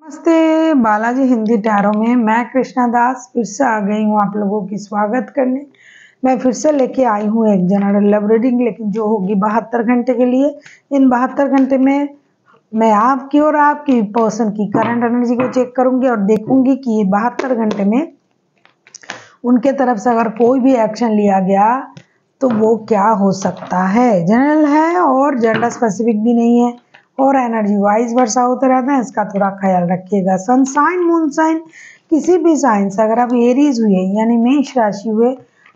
नमस्ते बालाजी हिंदी टैरो में मैं कृष्णा दास फिर से आ गई हूँ आप लोगों की स्वागत करने। मैं फिर से लेके आई हूँ एक जनरल लव रीडिंग, लेकिन जो होगी 72 घंटे के लिए। इन 72 घंटे में मैं आपकी और आपकी पर्सन की करंट एनर्जी को चेक करूंगी और देखूंगी कि 72 घंटे में उनके तरफ से अगर कोई भी एक्शन लिया गया तो वो क्या हो सकता है। जनरल है और जेंडर स्पेसिफिक भी नहीं है और एनर्जी वाइज वर्षा होते रहता है, इसका थोड़ा ख्याल रखिएगा। सन साइन मून साइन किसी भी साइन से अगर आप एरीज हुए यानी मेष राशि हुए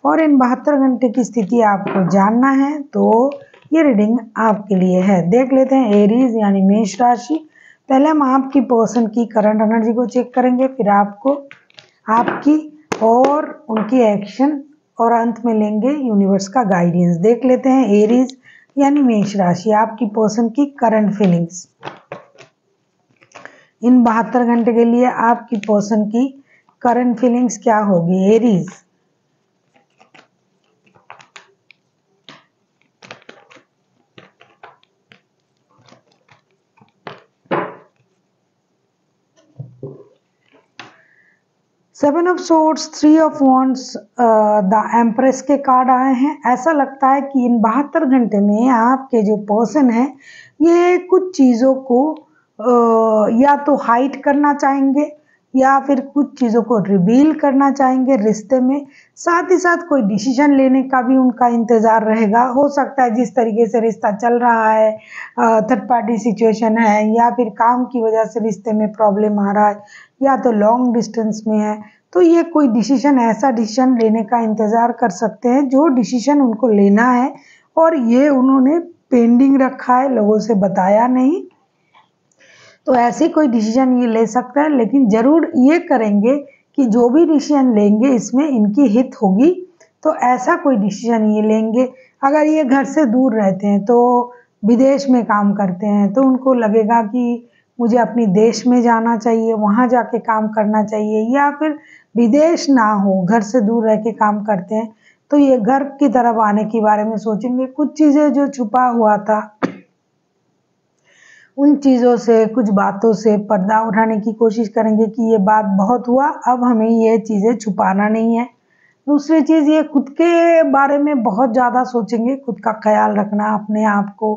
और इन 72 घंटे की स्थिति आपको जानना है तो ये रीडिंग आपके लिए है। देख लेते हैं एरीज यानी मेष राशि। पहले हम आपकी पर्सन की करंट एनर्जी को चेक करेंगे, फिर आपको आपकी और उनकी एक्शन और अंत में लेंगे यूनिवर्स का गाइडेंस। देख लेते हैं एरीज यानी मेष राशि आपकी पर्सन की करंट फीलिंग्स इन 72 घंटे के लिए। आपकी पर्सन की करंट फीलिंग्स क्या होगी Aries. Seven of swords, 3 of wands, the empress के कार्ड आए हैं। ऐसा लगता है कि इन 72 घंटे में आपके जो पर्सन है ये कुछ चीज़ों को या तो हाइड करना चाहेंगे या फिर कुछ चीज़ों को रिवील करना चाहेंगे रिश्ते में। साथ ही साथ कोई डिसीजन लेने का भी उनका इंतज़ार रहेगा। हो सकता है जिस तरीके से रिश्ता चल रहा है, थर्ड पार्टी सिचुएशन है या फिर काम की वजह से रिश्ते में प्रॉब्लम आ रहा है या तो लॉन्ग डिस्टेंस में है, तो ये कोई डिसीजन ऐसा डिसीजन लेने का इंतज़ार कर सकते हैं जो डिसीजन उनको लेना है और ये उन्होंने पेंडिंग रखा है, लोगों से बताया नहीं। तो ऐसे कोई डिसीजन ये ले सकता है, लेकिन ज़रूर ये करेंगे कि जो भी डिसीजन लेंगे इसमें इनकी हित होगी। तो ऐसा कोई डिसीजन ये लेंगे। अगर ये घर से दूर रहते हैं तो विदेश में काम करते हैं तो उनको लगेगा कि मुझे अपनी देश में जाना चाहिए, वहाँ जाके काम करना चाहिए। या फिर विदेश ना हो, घर से दूर रह के काम करते हैं तो ये घर की तरफ आने के बारे में सोचेंगे। कुछ चीज़ें जो छुपा हुआ था उन चीज़ों से, कुछ बातों से पर्दा उठाने की कोशिश करेंगे कि ये बात बहुत हुआ, अब हमें ये चीज़ें छुपाना नहीं है। दूसरी चीज़ ये खुद के बारे में बहुत ज़्यादा सोचेंगे, खुद का ख्याल रखना, अपने आप को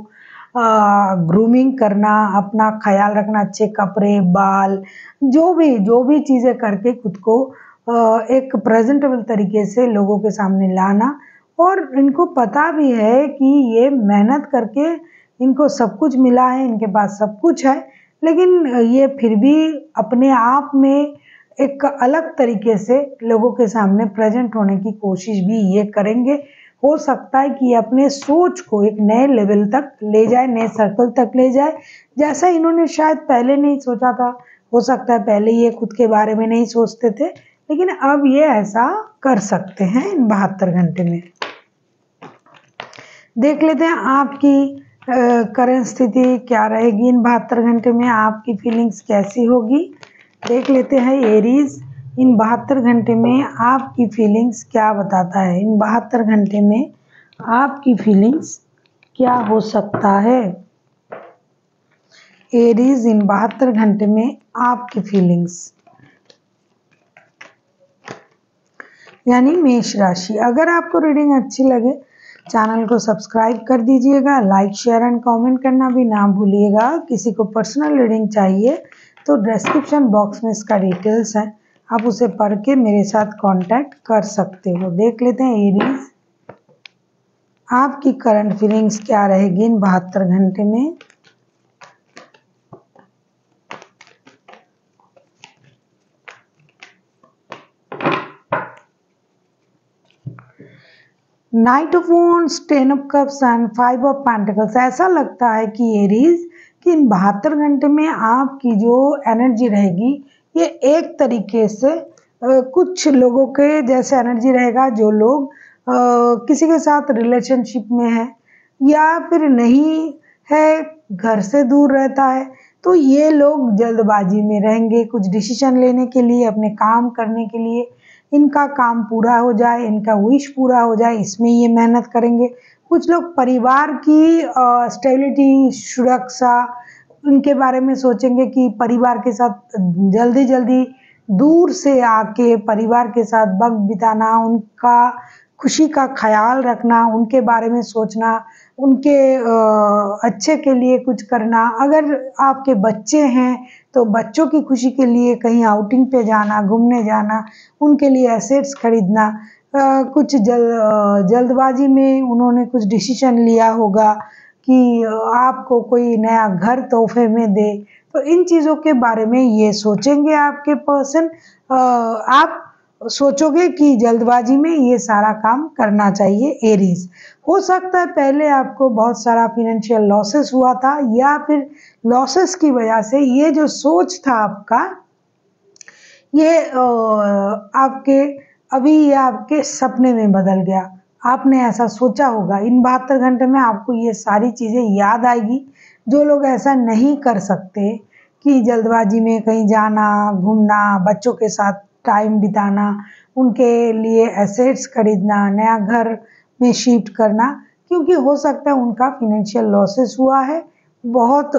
ग्रूमिंग करना, अपना ख्याल रखना, अच्छे कपड़े, बाल, जो भी चीज़ें करके खुद को एक प्रेजेंटेबल तरीके से लोगों के सामने लाना। और इनको पता भी है कि ये मेहनत करके इनको सब कुछ मिला है, इनके पास सब कुछ है, लेकिन ये फिर भी अपने आप में एक अलग तरीके से लोगों के सामने प्रेजेंट होने की कोशिश भी ये करेंगे। हो सकता है कि अपने सोच को एक नए लेवल तक ले जाए, नए सर्कल तक ले जाए, जैसा इन्होंने शायद पहले नहीं सोचा था। हो सकता है पहले ये खुद के बारे में नहीं सोचते थे, लेकिन अब ये ऐसा कर सकते हैं इन 72 घंटे में। देख लेते हैं आपकी करंट स्थिति क्या रहेगी इन 72 घंटे में, आपकी फीलिंग्स कैसी होगी। देख लेते हैं एरीज इन 72 घंटे में आपकी फीलिंग्स क्या बताता है। इन 72 घंटे में आपकी फीलिंग्स क्या हो सकता है। एरीज इन 72 घंटे में आपकी फीलिंग्स यानी मेष राशि। अगर आपको रीडिंग अच्छी लगे चैनल को सब्सक्राइब कर दीजिएगा, लाइक शेयर एंड कमेंट करना भी ना भूलिएगा। किसी को पर्सनल रीडिंग चाहिए तो डिस्क्रिप्शन बॉक्स में इसका डिटेल्स है, आप उसे पढ़ के मेरे साथ कांटेक्ट कर सकते हो। देख लेते हैं एरीज आपकी करंट फीलिंग्स क्या रहेगी इन 72 घंटे में। Night of wands, 10 of cups and 5 of pentacles. ऐसा लगता है कि एरीज कि इन 72 घंटे में आपकी जो एनर्जी रहेगी ये एक तरीके से कुछ लोगों के जैसे एनर्जी रहेगा जो लोग किसी के साथ रिलेशनशिप में है या फिर नहीं है, घर से दूर रहता है, तो ये लोग जल्दबाजी में रहेंगे कुछ डिसीजन लेने के लिए, अपने काम करने के लिए। इनका काम पूरा हो जाए, इनका विश पूरा हो जाए, इसमें ये मेहनत करेंगे। कुछ लोग परिवार की स्टेबिलिटी, सुरक्षा उनके बारे में सोचेंगे कि परिवार के साथ जल्दी जल्दी दूर से आके परिवार के साथ वक्त बिताना, उनका खुशी का ख्याल रखना, उनके बारे में सोचना, उनके अच्छे के लिए कुछ करना। अगर आपके बच्चे हैं तो बच्चों की खुशी के लिए कहीं आउटिंग पे जाना, घूमने जाना, उनके लिए एसेट्स खरीदना। कुछ जल्दबाजी में उन्होंने कुछ डिसीजन लिया होगा कि आपको कोई नया घर तोहफे में दे, तो इन चीज़ों के बारे में ये सोचेंगे आपके पर्सन। आप सोचोगे कि जल्दबाजी में ये सारा काम करना चाहिए एरीज। हो सकता है पहले आपको बहुत सारा फाइनेंशियल लॉसेस हुआ था, या फिर लॉसेस की वजह से ये जो सोच था आपका, ये आपके सपने में बदल गया। आपने ऐसा सोचा होगा। इन 72 घंटे में आपको ये सारी चीज़ें याद आएगी। जो लोग ऐसा नहीं कर सकते कि जल्दबाजी में कहीं जाना, घूमना, बच्चों के साथ टाइम बिताना, उनके लिए एसेट्स खरीदना, नया घर में शिफ्ट करना, क्योंकि हो सकता है उनका फाइनेंशियल लॉसेस हुआ है बहुत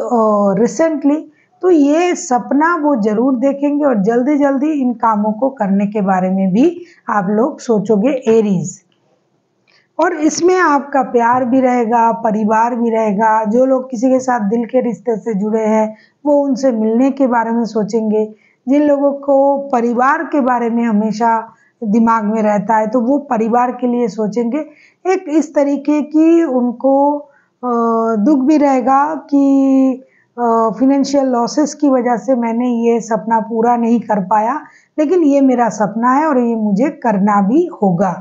रिसेंटली, तो ये सपना वो ज़रूर देखेंगे और जल्दी जल्दी इन कामों को करने के बारे में भी आप लोग सोचोगे एरीज। और इसमें आपका प्यार भी रहेगा, परिवार भी रहेगा। जो लोग किसी के साथ दिल के रिश्ते से जुड़े हैं वो उनसे मिलने के बारे में सोचेंगे। जिन लोगों को परिवार के बारे में हमेशा दिमाग में रहता है तो वो परिवार के लिए सोचेंगे। एक इस तरीके की उनको दुख भी रहेगा कि फाइनेंशियल लॉसेस की वजह से मैंने ये सपना पूरा नहीं कर पाया, लेकिन ये मेरा सपना है और ये मुझे करना भी होगा।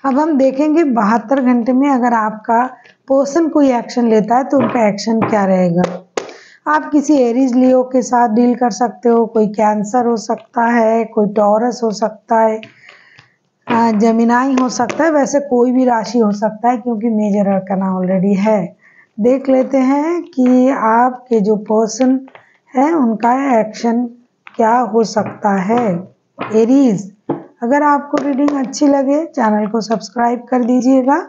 अब हम देखेंगे 72 घंटे में अगर आपका पर्सन कोई एक्शन लेता है तो उनका एक्शन क्या रहेगा। आप किसी एरीज लियो के साथ डील कर सकते हो। कोई कैंसर हो सकता है, कोई टॉरस हो सकता है, जेमिनाई हो सकता है। वैसे कोई भी राशि हो सकता है क्योंकि मेजर अरकाना ऑलरेडी है। देख लेते हैं कि आपके जो पर्सन है उनका एक्शन क्या हो सकता है। एरीज, अगर आपको रीडिंग अच्छी लगे चैनल को सब्सक्राइब कर दीजिएगा,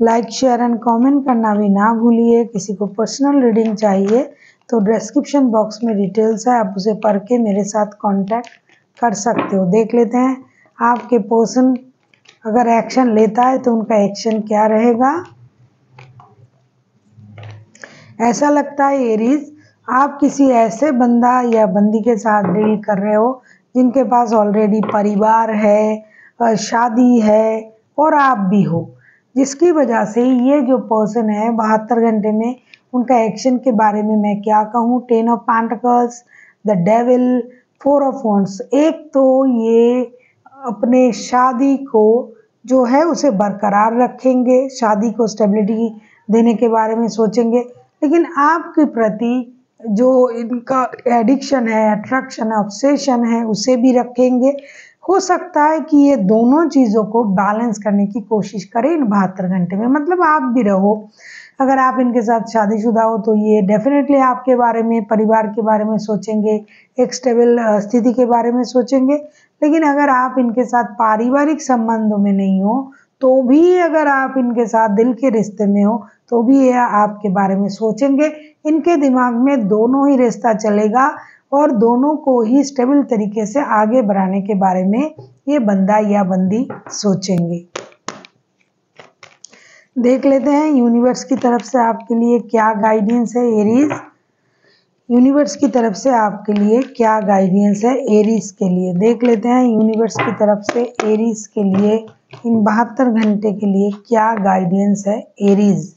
लाइक शेयर एंड कमेंट करना भी ना भूलिए। किसी को पर्सनल रीडिंग चाहिए तो डिस्क्रिप्शन बॉक्स में डिटेल्स है, आप उसे पढ़ के मेरे साथ कांटेक्ट कर सकते हो। देख लेते हैं आपके पर्सन अगर एक्शन लेता है तो उनका एक्शन क्या रहेगा। ऐसा लगता है एरीज, आप किसी ऐसे बंदा या बंदी के साथ डील कर रहे हो जिनके पास ऑलरेडी परिवार है, शादी है और आप भी हो, जिसकी वजह से ये जो पर्सन है 72 घंटे में उनका एक्शन के बारे में मैं क्या कहूँ। 10 of pentacles, the devil, 4 of wands. एक तो ये अपने शादी को जो है उसे बरकरार रखेंगे, शादी को स्टेबिलिटी देने के बारे में सोचेंगे, लेकिन आपके प्रति जो इनका एडिक्शन है, अट्रैक्शन है, ऑब्सेशन है, उसे भी रखेंगे। हो सकता है कि ये दोनों चीज़ों को बैलेंस करने की कोशिश करें इन 72 घंटे में, मतलब आप भी रहो। अगर आप इनके साथ शादीशुदा हो तो ये डेफिनेटली आपके बारे में, परिवार के बारे में सोचेंगे, एक स्टेबल स्थिति के बारे में सोचेंगे। लेकिन अगर आप इनके साथ पारिवारिक संबंधों में नहीं हो तो भी, अगर आप इनके साथ दिल के रिश्ते में हो तो भी ये आपके बारे में सोचेंगे। इनके दिमाग में दोनों ही रिश्ता चलेगा और दोनों को ही स्टेबल तरीके से आगे बढ़ाने के बारे में ये बंदा या बंदी सोचेंगे। देख लेते हैं यूनिवर्स की तरफ से आपके लिए क्या गाइडेंस है एरीज। यूनिवर्स की तरफ से आपके लिए क्या गाइडेंस है एरीज के लिए। देख लेते हैं यूनिवर्स की तरफ से एरीज के लिए इन 72 घंटे के लिए क्या गाइडेंस है एरीज।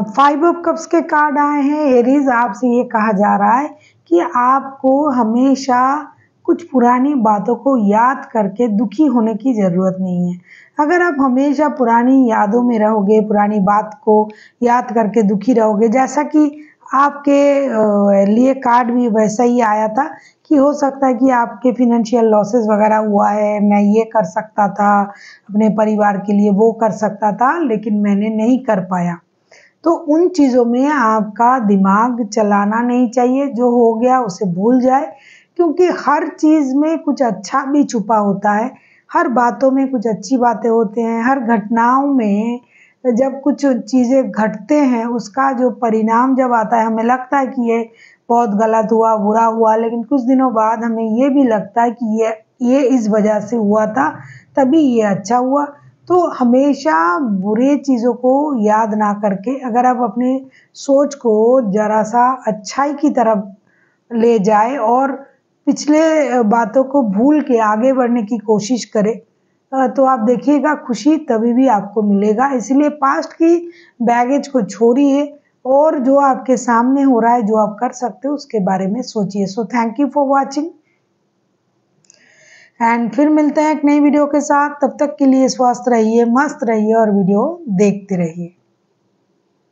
फाइव ऑफ कप्स के कार्ड आए हैं एरीज। आपसे ये कहा जा रहा है कि आपको हमेशा कुछ पुरानी बातों को याद करके दुखी होने की ज़रूरत नहीं है। अगर आप हमेशा पुरानी यादों में रहोगे, पुरानी बात को याद करके दुखी रहोगे, जैसा कि आपके लिए कार्ड भी वैसा ही आया था कि हो सकता है कि आपके फिनेंशियल लॉसेस वगैरह हुआ है, मैं ये कर सकता था अपने परिवार के लिए, वो कर सकता था लेकिन मैंने नहीं कर पाया। तो उन चीज़ों में आपका दिमाग चलाना नहीं चाहिए। जो हो गया उसे भूल जाए, क्योंकि हर चीज़ में कुछ अच्छा भी छुपा होता है, हर बातों में कुछ अच्छी बातें होते हैं, हर घटनाओं में जब कुछ चीज़ें घटते हैं उसका जो परिणाम जब आता है हमें लगता है कि ये बहुत गलत हुआ, बुरा हुआ, लेकिन कुछ दिनों बाद हमें ये भी लगता है कि ये इस वजह से हुआ था, तभी ये अच्छा हुआ। तो हमेशा बुरे चीज़ों को याद ना करके अगर आप अपनी सोच को ज़रा-सा अच्छाई की तरफ ले जाए और पिछले बातों को भूल के आगे बढ़ने की कोशिश करें, तो आप देखिएगा खुशी तभी भी आपको मिलेगा। इसलिए पास्ट की बैगेज को छोड़िए और जो आपके सामने हो रहा है, जो आप कर सकते हो उसके बारे में सोचिए। So thank you for watching and फिर मिलते हैं एक नई वीडियो के साथ। तब तक के लिए स्वस्थ रहिए, मस्त रहिए और वीडियो देखते रहिए।